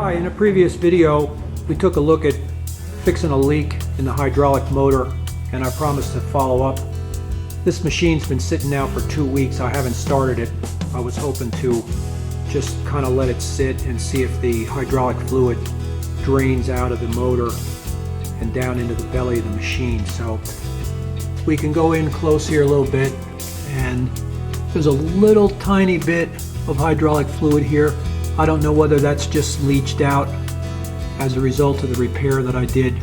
Hi, in a previous video we took a look at fixing a leak in the hydraulic motor, and I promised to follow up. This machine's been sitting now for 2 weeks. I haven't started it. I was hoping to just kind of let it sit and see if the hydraulic fluid drains out of the motor and down into the belly of the machine. So we can go in close here a little bit, and there's a little tiny bit of hydraulic fluid here. I don't know whether that's just leached out as a result of the repair that I did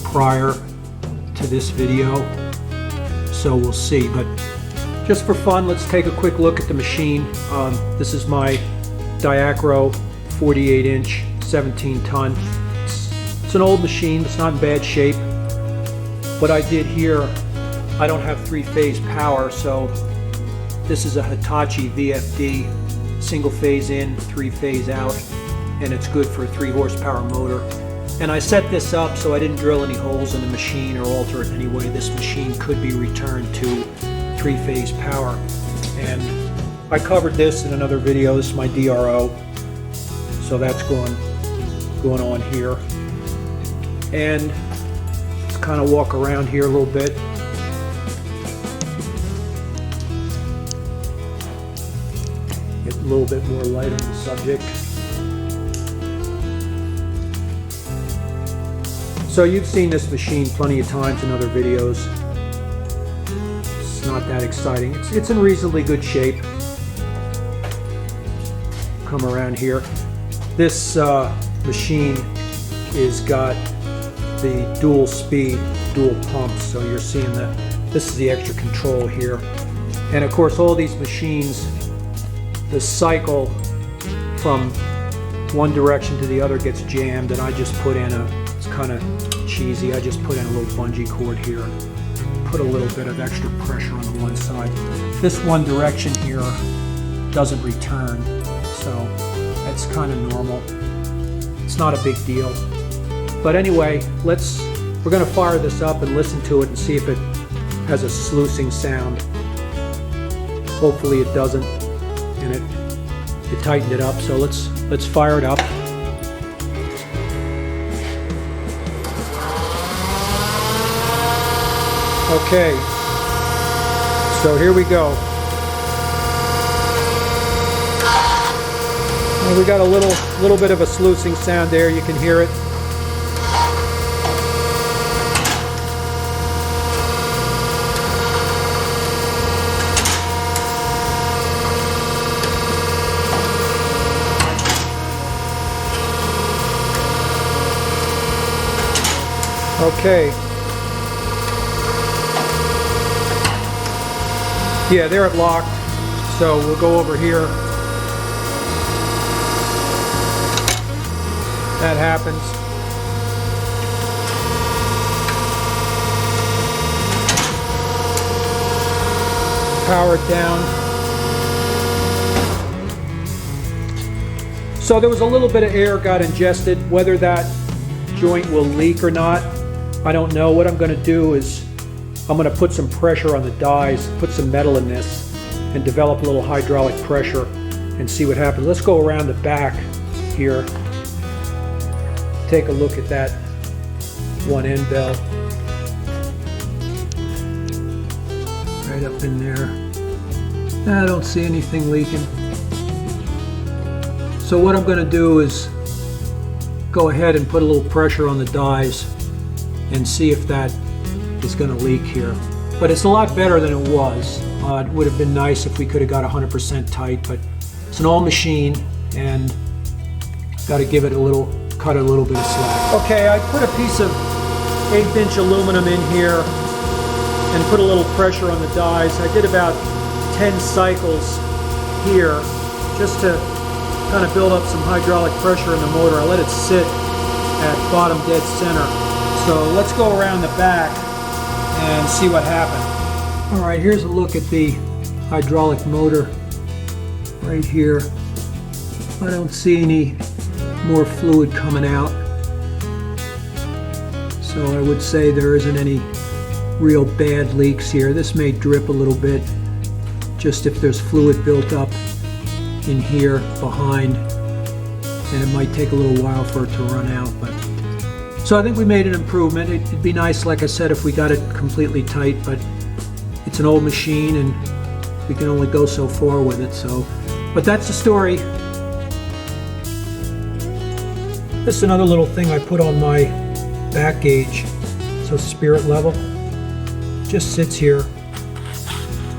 prior to this video, so we'll see. But just for fun, let's take a quick look at the machine. This is my Di-Acro 48-inch 17-ton. It's an old machine. It's not in bad shape. What I did here, I don't have 3-phase power, so this is a Hitachi VFD, single phase in, 3-phase out, and it's good for a 3-horsepower motor. And I set this up so I didn't drill any holes in the machine or alter it in any way. This machine could be returned to 3-phase power. And I covered this in another video. This is my DRO, so that's going on here. And let's kind of walk around here a little bit. Get a little bit more light on the subject. So you've seen this machine plenty of times in other videos. It's not that exciting. It's in reasonably good shape. Come around here. This machine is got the dual speed, dual pumps. So you're seeing this is the extra control here. And of course all these machines, the cycle from one direction to the other gets jammed, and I just put in it's kind of cheesy, I just put in a little bungee cord here and put a little bit of extra pressure on the one side. This one direction here doesn't return, so that's kind of normal. It's not a big deal. But anyway, we're going to fire this up and listen to it and see if it has a sluicing sound. Hopefully it doesn't. And it tightened it up, so let's fire it up. Okay, so here we go. And we got a little bit of a sluicing sound there. You can hear it. Okay. Yeah, there it locked. So we'll go over here. That happens. Power it down. So there was a little bit of air got ingested. Whether that joint will leak or not, I don't know. What I'm going to do is I'm going to put some pressure on the dies, put some metal in this, and develop a little hydraulic pressure and see what happens. Let's go around the back here. Take a look at that one end bell. Right up in there. I don't see anything leaking. So what I'm going to do is go ahead and put a little pressure on the dies and see if that is going to leak here. But it's a lot better than it was. It would have been nice if we could have got 100% tight, but it's an old machine and got to give it cut a little bit of slack. Okay, I put a piece of 1/8-inch aluminum in here and put a little pressure on the dies. I did about 10 cycles here just to kind of build up some hydraulic pressure in the motor. I let it sit at bottom dead center. So let's go around the back and see what happened. All right, here's a look at the hydraulic motor right here. I don't see any more fluid coming out. So I would say there isn't any real bad leaks here. This may drip a little bit, just if there's fluid built up in here behind and it might take a little while for it to run out. But so I think we made an improvement. It'd be nice, like I said, if we got it completely tight, but it's an old machine and we can only go so far with it. So, but that's the story. This is another little thing I put on my back gauge. So spirit level just sits here.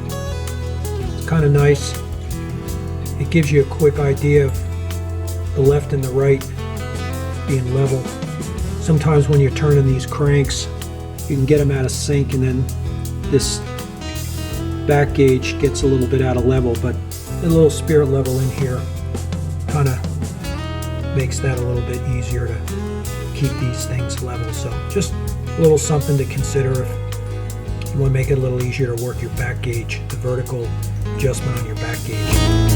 It's kind of nice. It gives you a quick idea of the left and the right being level. Sometimes when you're turning these cranks, you can get them out of sync, and then this back gauge gets a little bit out of level, but a little spirit level in here kind of makes that a little bit easier to keep these things level. So just a little something to consider if you want to make it a little easier to work your back gauge, the vertical adjustment on your back gauge.